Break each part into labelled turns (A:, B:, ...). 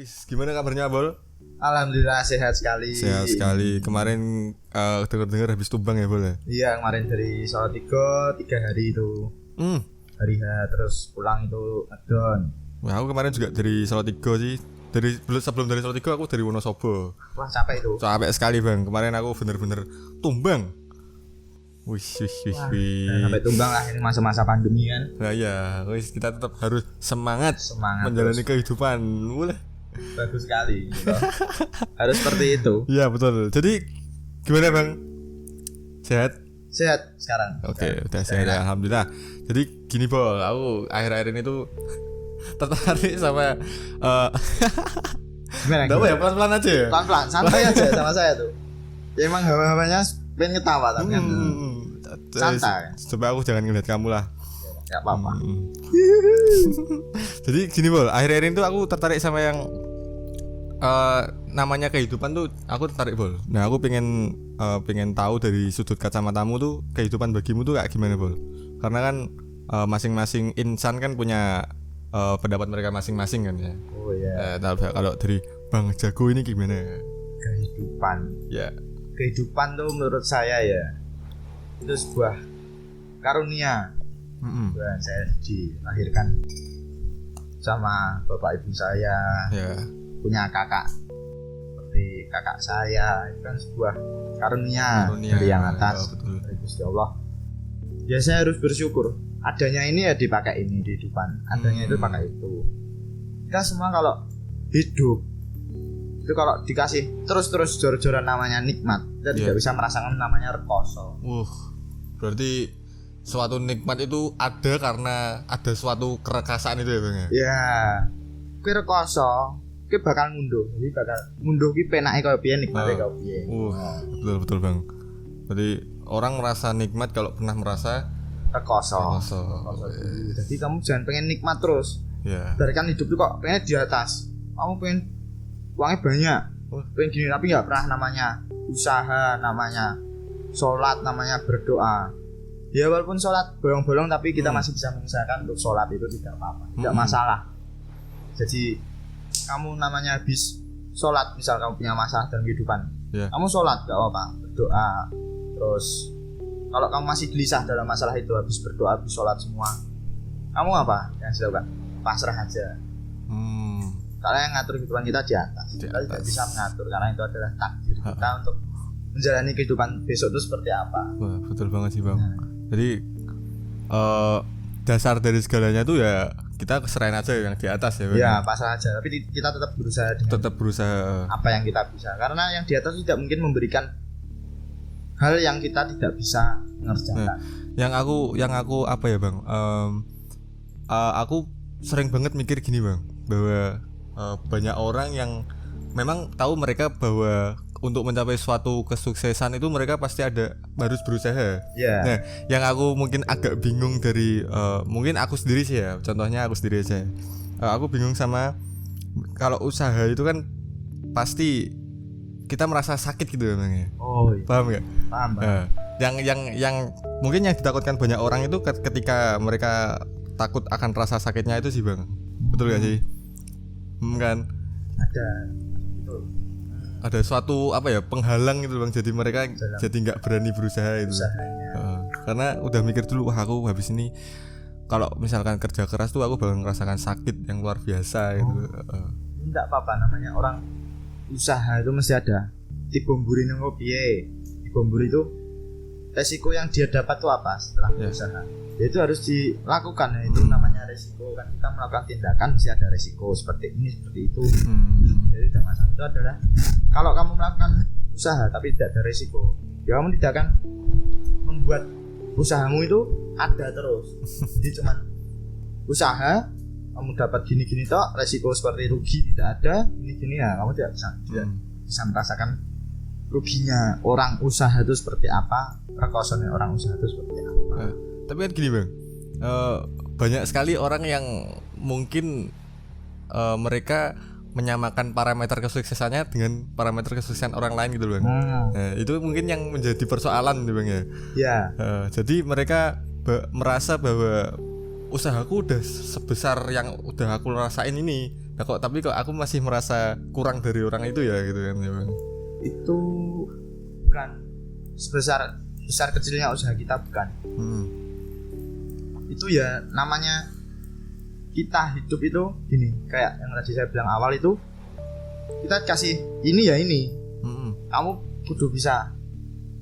A: Wis, gimana kabarnya, Bol?
B: Alhamdulillah sehat sekali.
A: Sehat sekali. Kemarin dengar habis tumbang ya, Bol ya?
B: Iya, kemarin dari Salatiga 3 hari itu. Hari H terus pulang itu ngedon.
A: Wah, aku kemarin juga dari Salatiga sih. Sebelum dari Salatiga aku dari Wonosobo.
B: Wah, capek itu.
A: Capek sekali, Bang. Kemarin aku bener-bener tumbang. Wih.
B: Sampai tumbang lah, ini masa-masa pandemi kan.
A: Nah ya, kita tetap harus semangat menjalani
B: terus.
A: kehidupan. Boleh.
B: Bagus sekali gitu. Harus seperti itu.
A: Iya betul. Jadi gimana, Bang? Sehat?
B: Sehat sekarang.
A: Oke, udah sehat ya, alhamdulillah. Jadi gini, Bol, aku akhir-akhir ini tuh tertarik sama
B: Gimana?
A: Gak apa ya, pelan-pelan aja ya?
B: Pelan-pelan, santai aja sama saya tuh. Ya emang hawa-hawanya pengen ketawa tapi kan santai.
A: Coba aku jangan ngeliat kamu lah.
B: Gak apa-apa.
A: Jadi gini, Bol, akhir-akhir ini tuh aku tertarik sama yang namanya kehidupan tuh aku tertarik, Bol. Nah, aku pengen tahu dari sudut kacamatamu tuh kehidupan bagimu tuh kayak gimana, Bol? Karena kan masing-masing insan kan punya pendapat mereka masing-masing kan ya.
B: Oh iya.
A: Kalau dari Bang Jago ini gimana?
B: Kehidupan.
A: Ya.
B: Kehidupan tuh menurut saya ya itu sebuah karunia. Saya dilahirkan sama bapak ibu saya.
A: Ya.
B: Punya kakak seperti kakak saya, itu kan sebuah karunia dari yang atas, dari Gusti Allah. Ya saya harus bersyukur. Adanya ini ya dipakai ini di depan, adanya itu pakai itu. Kita semua kalau hidup itu kalau dikasih terus jor-joran namanya nikmat, kita tidak bisa merasakan namanya rekoso.
A: Berarti suatu nikmat itu ada karena ada suatu kerekasaan itu ya, Bang ya?
B: Ya, kui rekoso, kui bakal ngunduh. Jadi bakal ngunduh kui penake kaya piye, nikmate kaya piye.
A: Betul Bang. Berarti orang merasa nikmat kalau pernah merasa
B: rekoso. Jadi kamu jangan pengen nikmat terus. Dari kan hidup tuh kok pengen di atas. Kamu pengen uangnya banyak, pengen gini tapi nggak pernah namanya usaha, namanya sholat, namanya berdoa. Ya walaupun sholat bolong-bolong tapi kita masih bisa mengusahakan untuk sholat, itu tidak apa-apa, tidak masalah. Jadi kamu namanya habis sholat, misal kamu punya masalah dalam kehidupan, kamu sholat gak apa-apa, berdoa. Terus kalau kamu masih gelisah dalam masalah itu, habis berdoa, habis sholat semua, kamu apa yang harus dilakukan? Pasrah aja. Karena yang ngatur kehidupan kita di atas. Kita tidak bisa mengatur karena itu adalah takdir kita untuk menjalani kehidupan besok itu seperti apa.
A: Wah, betul banget sih, Bang. Jadi dasar dari segalanya tuh ya kita serahin aja yang di atas ya, Bang.
B: Ya, pasrah aja. Tapi kita tetap berusaha apa yang kita bisa. Karena yang di atas tidak mungkin memberikan hal yang kita tidak bisa mengerjakan.
A: Yang aku apa ya, Bang? Aku sering banget mikir gini, Bang, bahwa banyak orang yang memang tahu mereka bahwa untuk mencapai suatu kesuksesan itu mereka pasti harus berusaha. Nah, yang aku mungkin agak bingung dari mungkin aku sendiri sih ya. Contohnya aku sendiri aja. Aku bingung sama kalau usaha itu kan pasti kita merasa sakit gitu ya, Bang ya. Paham nggak?
B: Paham.
A: Yang mungkin yang ditakutkan banyak orang itu ketika mereka takut akan rasa sakitnya itu sih, Bang. Betul gak sih? Kan? Ada suatu apa ya, penghalang gitu, Bang. Jadi mereka jadi nggak berani berusaha itu. Karena udah mikir dulu, wah aku habis ini kalau misalkan kerja keras tuh aku bakal ngerasakan sakit yang luar biasa gitu.
B: Enggak apa-apa, namanya orang usaha itu mesti ada dibomburi nang piye. Dibomburi itu resiko yang dia dapat tuh apa setelah berusaha. Ya itu harus dilakukan, itu namanya resiko. Kan kita melakukan tindakan mesti ada resiko seperti ini, seperti itu. Jadi tidak masalah, itu adalah kalau kamu melakukan usaha tapi tidak ada resiko, ya kamu tidak akan membuat usahamu itu ada terus. Jadi cuman usaha kamu dapat gini-gini toh, resiko seperti rugi tidak ada, gini-gini ya kamu tidak bisa merasakan ruginya orang usaha itu seperti apa, rekosonya orang usaha itu seperti apa.
A: Tapi kan gini, Bang, banyak sekali orang yang mungkin mereka menyamakan parameter kesuksesannya dengan parameter kesuksesan orang lain gitu, Bang. Nah, itu mungkin yang menjadi persoalan nih, Bang ya. Jadi mereka merasa bahwa usahaku udah sebesar yang udah aku rasain ini, Nah, tapi kok aku masih merasa kurang dari orang itu ya gitu kan ya Bang.
B: Itu bukan besar kecilnya usaha kita, bukan. Itu ya namanya kita hidup itu gini, kayak yang tadi saya bilang awal itu, kita kasih ini ya ini. Kamu kudu bisa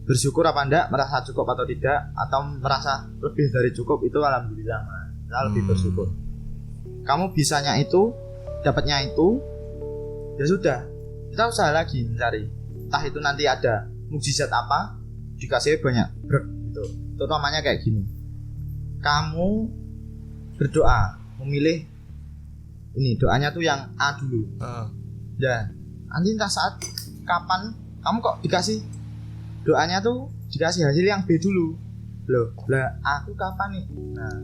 B: bersyukur apa enggak, merasa cukup atau tidak, atau merasa lebih dari cukup, itu alhamdulillah kita lebih bersyukur. Kamu bisanya itu, dapatnya itu, ya sudah, kita usaha lagi mencari. Entah itu nanti ada mukjizat apa, dikasih banyak brek gitu. Itu namanya kayak gini. Kamu berdoa, memilih ini, doanya tuh yang A dulu. Ya, nanti entah saat kapan kamu kok dikasih doanya tuh, dikasih hasil yang B dulu. Loh, lah aku kapan nih? Nah,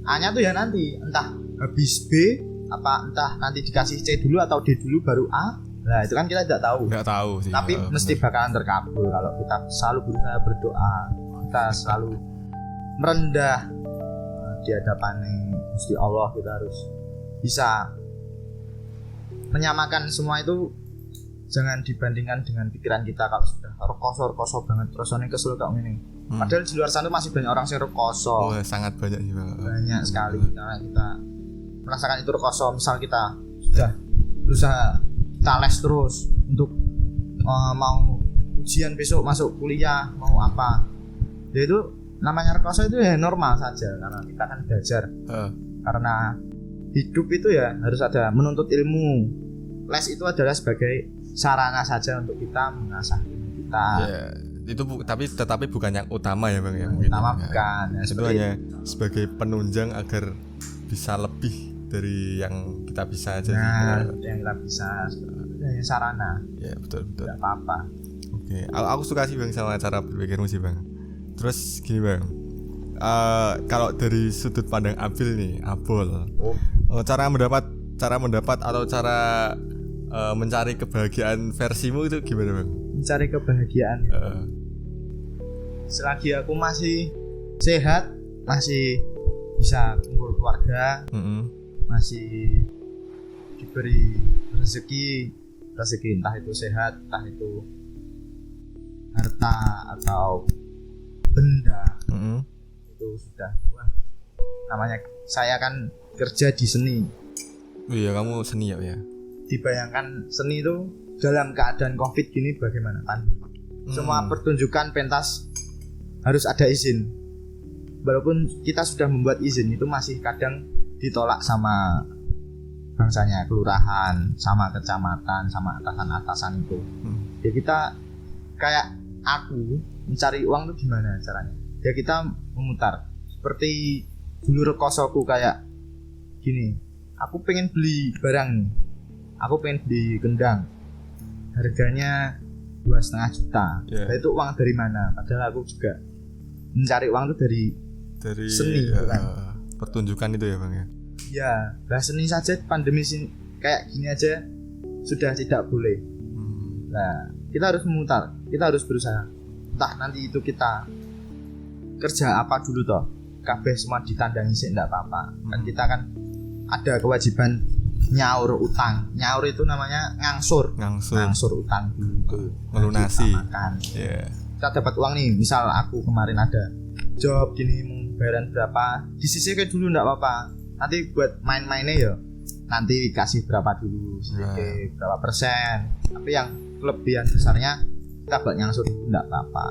B: A-nya tuh ya nanti, entah habis B apa entah nanti dikasih C dulu atau D dulu baru A. Nah, itu kan kita tidak tahu.
A: Enggak tahu sih.
B: Tapi mesti bakalan terkabul kalau kita selalu berusaha berdoa, kita selalu merendah di hadapan Gusti Allah. Kita harus bisa menyamakan semua itu, jangan dibandingkan dengan pikiran kita. Kalau sudah rekoso banget terus ini kesel kok ini. Padahal di luar sana masih banyak orang yang rekoso.
A: Sangat banyak sih Bang.
B: Banyak sekali. Karena kita merasakan itu rekoso. Misal kita sudah berusaha, kita les terus untuk mau ujian besok, masuk kuliah, mau apa, ya itu namanya rekoso. Itu ya normal saja karena kita kan belajar. Karena hidup itu ya harus ada menuntut ilmu. Les itu adalah sebagai sarana saja untuk kita mengasah ilmu kita.
A: Itu tetapi bukan yang utama ya Bang ya.
B: Utama bukan. Ya,
A: itu hanya sebagai penunjang agar bisa lebih dari yang kita bisa aja.
B: Yang kita bisa, hanya sarana.
A: Ya betul.
B: Tidak apa-apa.
A: Oke, aku suka sih Bang sama cara berpikirmu sih Bang. Terus gini Bang, kalau dari sudut pandang Abil nih, Abol, cara mendapat atau cara mencari kebahagiaan versimu itu gimana Bang?
B: Mencari kebahagiaan. Selagi aku masih sehat, masih bisa kumpul keluarga, masih diberi rezeki entah itu sehat, entah itu harta atau benda, itu sudah namanya. Saya kan kerja di seni.
A: Iya, kamu seni ya.
B: Dibayangkan seni itu dalam keadaan COVID gini bagaimana kan? Semua pertunjukan pentas harus ada izin. Walaupun kita sudah membuat izin, itu masih kadang ditolak sama bangsanya kelurahan, sama kecamatan, sama atasan-atasan itu. Ya kita kayak aku mencari uang itu gimana caranya? Ya kita memutar. Seperti dulu rekosoku kayak gini. Aku pengen beli barang nih. Aku pengen beli gendang. Harganya 2,5 juta. Nah, itu uang dari mana? Padahal aku juga mencari uang itu dari seni kan.
A: Pertunjukan itu ya Bang ya.
B: Ya, lah seni saja pandemi kayak gini aja sudah tidak boleh. Nah, kita harus memutar, kita harus berusaha. Entah nanti itu kita kerja apa dulu toh, kabeh semua ditandangi sih enggak apa-apa. Kan kita kan ada kewajiban nyaur utang. Nyaur itu namanya ngangsur utang dulu.
A: Melunasi.
B: Kita dapat uang nih, misal aku kemarin ada job gini, mau bayaran berapa, disisihkan dulu enggak apa-apa. Nanti buat main-mainnya ya nanti kasih berapa dulu, sedikit berapa persen. Tapi yang kelebihan besarnya kita buat ngangsur dulu enggak apa-apa.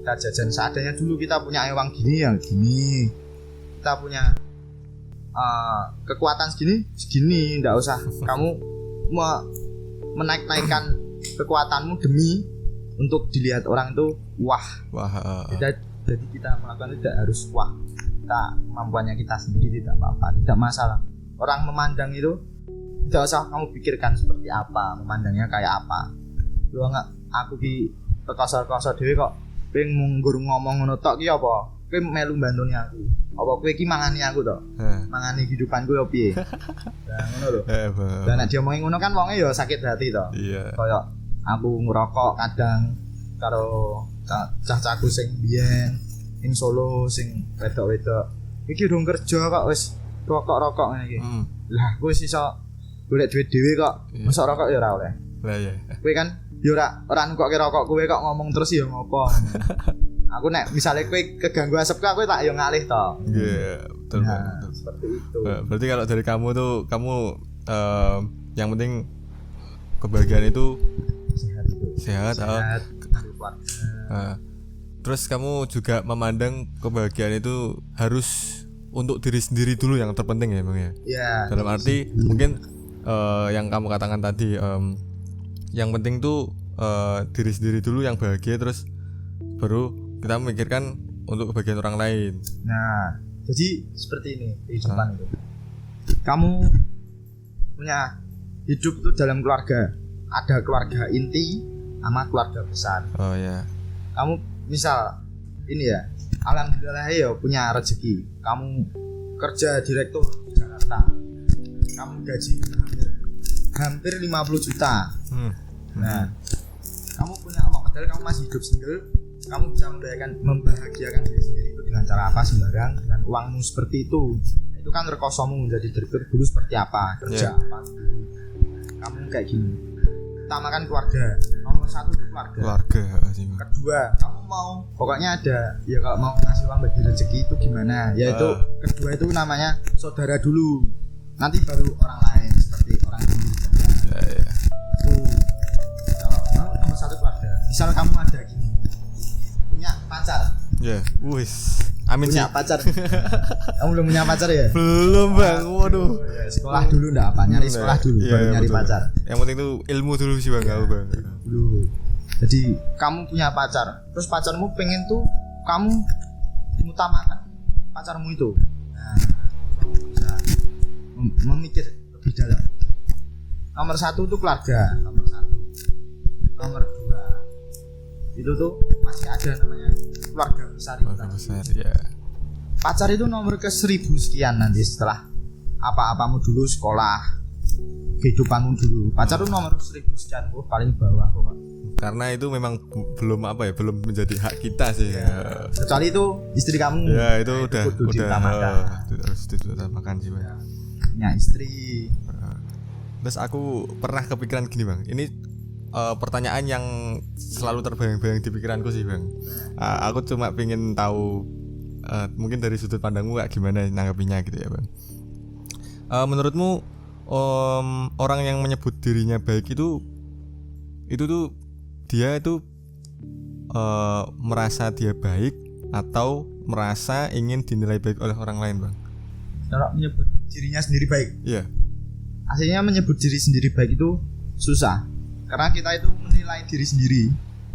B: Kita jajan seadanya dulu. Kita punya uang gini ya gini, kita punya kekuatan segini, enggak usah kamu menaik-naikkan kekuatanmu demi untuk dilihat orang itu wah. Jadi kita melakukan tidak harus wah. Kita kemampuannya kita sendiri tidak apa-apa, tidak masalah. Orang memandang itu tidak usah kamu pikirkan seperti apa, memandangnya kayak apa. Lu enggak aku ki rekoso-rekoso dhewe kok pengen munggur ngomong ngono tok ki apa? Kowe melu mbantuni aku. Apa kowe iki mangani aku to? Mangani kehidupanku yo piye? Lah ngono lho. Lah nek diomongi ngono kan wonge yo sakit hati to. Kayak aku ngerokok kadang karo cah-cahku sing biyen ing Solo sing wedok-wedok. Iki durung kerja kok wis rokok-rokok ngene iki. Lah kowe wis iso golek duit dhewe kok mosok rokok ya ora oleh.
A: Lah ya.
B: Kowe kan ya ora nukokke rokok kowe kok ngomong terus ya ngopo. Aku nek misalnya kowe keganggu asap aku tak yo ngalih to.
A: Iya, betul
B: Nah,
A: betul.
B: seperti itu.
A: Berarti kalau dari kamu tuh kamu yang penting kebahagiaan itu
B: Sehat itu.
A: sehat.
B: Sehat, keluarga.
A: Terus kamu juga memandang kebahagiaan itu harus untuk diri sendiri dulu yang terpenting ya Bang ya.
B: Ya.
A: Dalam arti mungkin yang kamu katakan tadi yang penting tuh diri sendiri dulu yang bahagia, terus baru kita memikirkan untuk kebahagiaan orang lain.
B: Nah, jadi seperti ini kehidupan itu. Kamu punya hidup tuh dalam keluarga. Ada keluarga inti sama keluarga besar.
A: Oh ya.
B: Kamu misal ini ya, alhamdulillah ya punya rezeki. Kamu kerja direktur Jakarta. Kamu gaji hampir 50 juta. Nah, kamu punya uang, padahal kamu masih hidup single. Kamu bisa membahagiakan diri sendiri itu dengan cara apa sembarang, dengan uangmu seperti itu. Itu kan rekosomu menjadi direktur dulu seperti apa, kerja apa dulu. Kamu kayak gini. Utamakan keluarga. Nomor 1 itu keluarga.
A: Keluarga sih.
B: Kedua, kamu mau pokoknya ada ya kalau mau ngasih uang bagi rezeki itu gimana? Yaitu kedua itu namanya saudara dulu. Nanti baru orang lain seperti orang sendiri.
A: Ya ya.
B: Itu kalau nomor 1 keluarga. Misal kamu ada gini, punya pacar.
A: Ya, wis. Amin sih.
B: Punya pacar. Kamu belum punya pacar ya?
A: Belum Bang. Waduh.
B: Sekolah dulu enggak apa? Nyari sekolah dulu baru nyari
A: betul.
B: pacar.
A: Yang penting tuh ilmu dulu sih Bang, aku Bang.
B: Dulu. Jadi kamu punya pacar, terus pacarmu pengen tuh kamu mengutamakan pacarmu itu. Nah, kamu bisa memikir lebih dalam. Nomor 1 tuh keluarga, nomor 1. Nomor 2 itu tuh masih ada namanya keluarga besar itu.
A: Keluarga besar ya.
B: Pacar itu nomor ke 1000 sekian nanti setelah apa-apamu dulu, sekolah, kehidupanmu dulu. Pacar itu nomor 1000 sekian, paling bawah kok.
A: Karena itu memang belum apa ya, belum menjadi hak kita sih ya.
B: Kecuali itu istri kamu.
A: Ya itu
B: Nah,
A: udah
B: diutamakan.
A: harus diutamakan sih Bang.
B: Punya istri.
A: Terus aku pernah kepikiran gini Bang. Ini pertanyaan yang selalu terbayang-bayang di pikiranku sih Bang. Aku cuma pengen tahu mungkin dari sudut pandangmu kayak gimana nanggapinya gitu ya Bang. Menurutmu orang yang menyebut dirinya baik itu tuh dia itu merasa dia baik atau merasa ingin dinilai baik oleh orang lain Bang?
B: Kalau menyebut dirinya sendiri baik.
A: Iya.
B: Aslinya menyebut diri sendiri baik itu susah. Karena kita itu menilai diri sendiri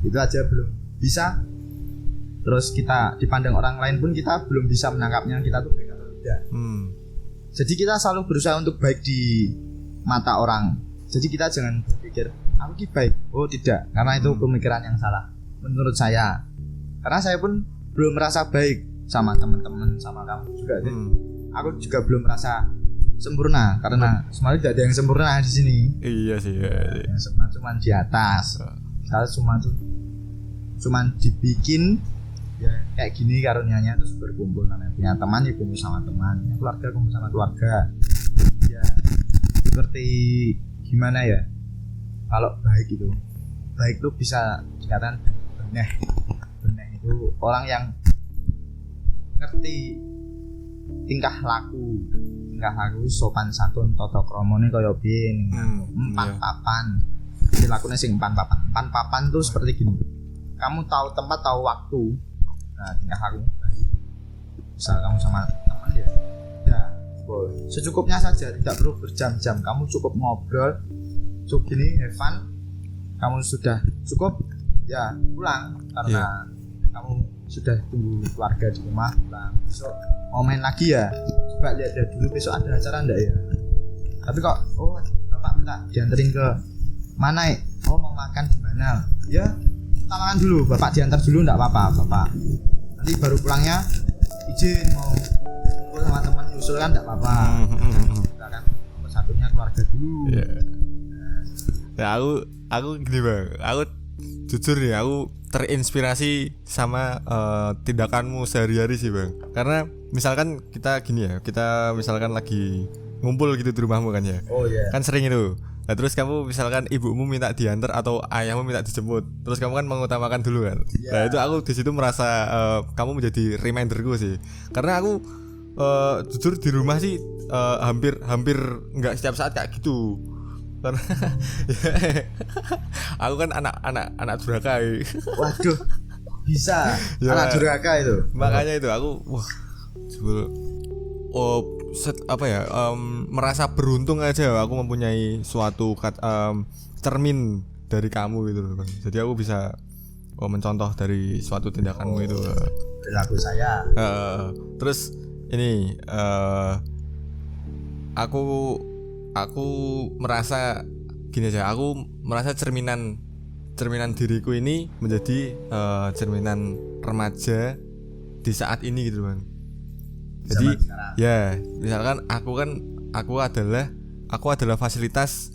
B: itu aja belum bisa. Terus kita dipandang orang lain pun kita belum bisa menangkapnya kita tuh baik atau tidak. Jadi kita selalu berusaha untuk baik di mata orang. Jadi kita jangan berpikir aku ki baik. Oh tidak, karena itu pemikiran yang salah menurut saya. Karena saya pun belum merasa baik sama teman-teman, sama kamu juga. Aku juga belum merasa sempurna karena semuanya tidak ada yang sempurna di sini.
A: Iya sih. Ya.
B: Yang sempurna cuma di atas. Saya cuma dibikin ya kayak gini karunianya, terus berkumpul namanya punya teman ya kumpul sama teman, keluarga kumpul sama keluarga. Ya seperti gimana ya? Kalau baik itu bisa dikatakan beneh itu orang yang ngerti tingkah laku sopan santun tata kramane kaya piye empan papan dilakune sing empan papan tuh seperti gini, kamu tahu tempat tahu waktu, nah tingkah laku baik. Misal kamu sama teman ya boleh secukupnya saja, tidak perlu berjam-jam, kamu cukup ngobrol cukup gini have fun, kamu sudah cukup ya pulang karena kamu sudah tunggu keluarga di rumah, pulang besok mau main lagi ya coba lihat dulu besok ada acara enggak ya. Tapi kok bapak minta dianterin ke mana mau makan di mana ya, kita makan dulu, bapak diantar dulu enggak apa-apa bapak, nanti baru pulangnya izin mau kumpul sama teman nyusul kan enggak apa-apa. Kita kan nomor satunya keluarga dulu.
A: Ya aku gini Bang, aku jujur ya aku terinspirasi sama tindakanmu sehari-hari sih Bang. Karena misalkan kita gini ya, kita misalkan lagi ngumpul gitu di rumahmu kan ya.
B: Oh iya.
A: Kan sering itu. Nah terus kamu misalkan ibumu minta diantar atau ayahmu minta dijemput, terus kamu kan mengutamakan dulu kan. Nah itu aku di situ merasa kamu menjadi reminderku sih. Karena aku jujur di rumah sih hampir nggak setiap saat kayak gitu. Karena aku kan anak durhaka.
B: Waduh, bisa
A: Ya.
B: anak durhaka itu.
A: Makanya itu aku merasa beruntung aja aku mempunyai suatu cermin dari kamu gitu loh Bang. Jadi aku bisa mencontoh dari suatu tindakanmu itu.
B: Perilaku saya.
A: Terus ini aku merasa gini aja, aku merasa cerminan diriku ini menjadi cerminan remaja di saat ini gitu Bang. Jadi ya misalkan aku adalah fasilitas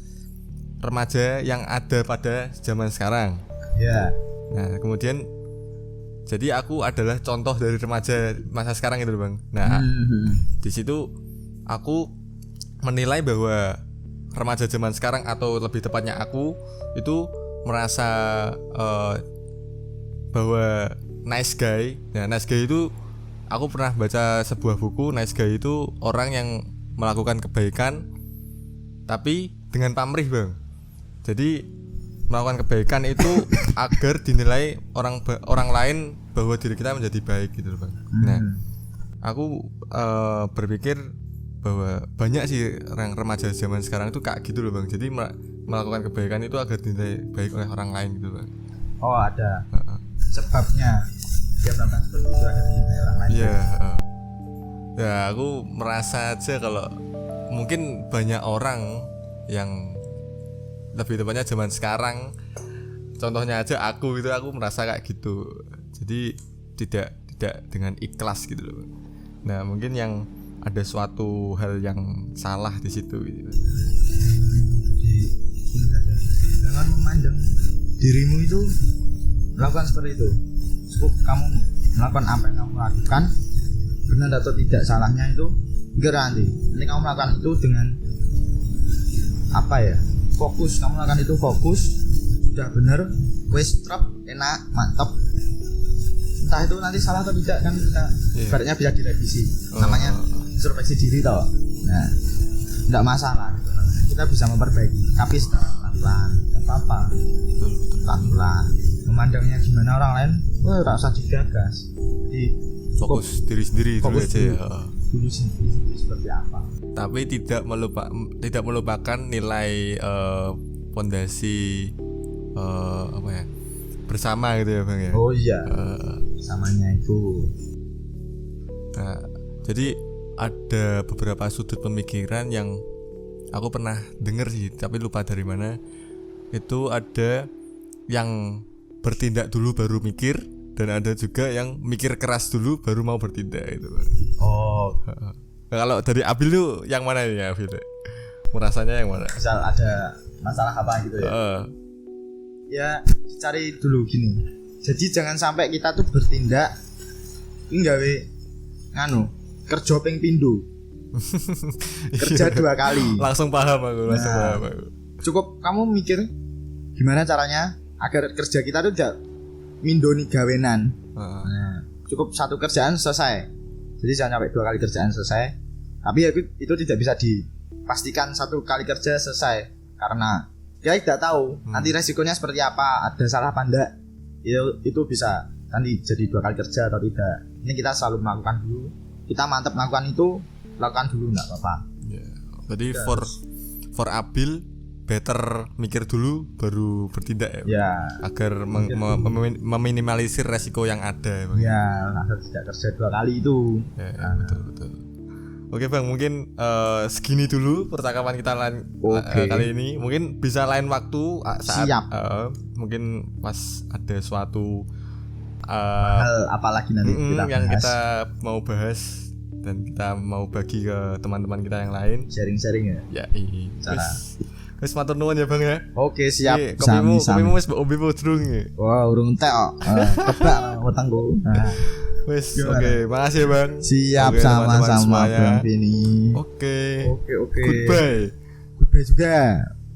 A: remaja yang ada pada zaman sekarang.
B: Ya.
A: Nah kemudian jadi aku adalah contoh dari remaja masa sekarang itu Bang. Nah di situ aku menilai bahwa remaja zaman sekarang atau lebih tepatnya aku itu merasa bahwa nice guy. Nah nice guy itu aku pernah baca sebuah buku. Nice guy itu orang yang melakukan kebaikan tapi dengan pamrih Bang. Jadi melakukan kebaikan itu agar dinilai orang lain bahwa diri kita menjadi baik gitu Bang. Nah aku berpikir bahwa banyak sih orang remaja zaman sekarang itu kayak gitu loh Bang. Jadi melakukan kebaikan itu agar dinilai baik oleh orang lain gitu Bang.
B: Oh ada sebabnya dia melakukan seperti itu agar dinilai orang lain.
A: Iya. Ya aku merasa aja kalau mungkin banyak orang yang lebih tepatnya zaman sekarang, contohnya aja aku merasa kayak gitu. Jadi tidak dengan ikhlas gitu loh. Nah mungkin yang ada suatu hal yang salah di situ gitu.
B: Jangan memandang dirimu itu melakukan seperti itu. Cukup kamu melakukan apa yang kamu lakukan, benar atau tidak salahnya itu enggak nanti. Ini kamu melakukan itu dengan apa ya? Fokus, kamu melakukan itu fokus, sudah benar, wes trap, enak, mantap. Entah itu nanti salah atau tidak kan kita ibaratnya bisa direvisi. Namanya introspeksi diri toh. Nah, enggak masalah gitu. Kita bisa memperbaiki, tapi secara pelan-pelan, enggak apa-apa.
A: Betul.
B: Pelan-pelan. Memandangnya gimana orang lain, enggak usah digagas. Jadi
A: fokus diri sendiri dulu aja ya.
B: Dulu sendiri seperti apa.
A: Tapi tidak melupakan nilai fondasi apa ya? Bersama gitu ya Bang ya.
B: Oh iya. Samanya itu.
A: Nah, jadi ada beberapa sudut pemikiran yang aku pernah denger sih, tapi lupa dari mana. Itu ada yang bertindak dulu baru mikir, dan ada juga yang mikir keras dulu baru mau bertindak itu.
B: Oh.
A: Kalau dari Abil tuh yang mana ya Abil? Merasanya yang mana?
B: Misal ada masalah apa gitu ya. Ya cari dulu gini. Jadi jangan sampai kita tuh bertindak ini gawe kerja ping pindho. Kerja 2 kali.
A: Langsung paham aku.
B: Cukup kamu mikir gimana caranya agar kerja kita tuh tidak mindoni gawenan. Nah, cukup satu kerjaan selesai. Jadi jangan sampai 2 kali kerjaan selesai. Tapi ya itu tidak bisa dipastikan 1 kali kerja selesai karena dia tidak tahu nanti resikonya seperti apa, ada salah apa enggak. Itu bisa nanti jadi 2 kali kerja atau tidak. Ini kita selalu melakukan dulu. Kita mantap melakukan itu, lakukan dulu enggak apa-apa.
A: Jadi for Abil better mikir dulu baru bertindak ya. Agar meminimalisir resiko yang ada.
B: Ya, agar tidak kerja 2 kali itu.
A: Betul. Oke Bang, mungkin segini dulu percakapan kita kali ini. Mungkin bisa lain waktu saat mungkin pas ada suatu
B: hal apalagi nanti
A: yang kita mau bahas dan kita mau bagi ke teman-teman kita yang lain.
B: Sharing-sharing ya.
A: Wis matur nuwun ya Bang ya.
B: Oke, siap.
A: Kopimu wis mbok ombe durung ya?
B: Wah, urung entek kok. Kebak wetengku.
A: Wes, oke, makasih ya Bang.
B: Siap,
A: Oke, teman-teman
B: sama-sama
A: semuanya.
B: Bang Vini.
A: Oke.
B: Oke.
A: Goodbye.
B: Goodbye juga.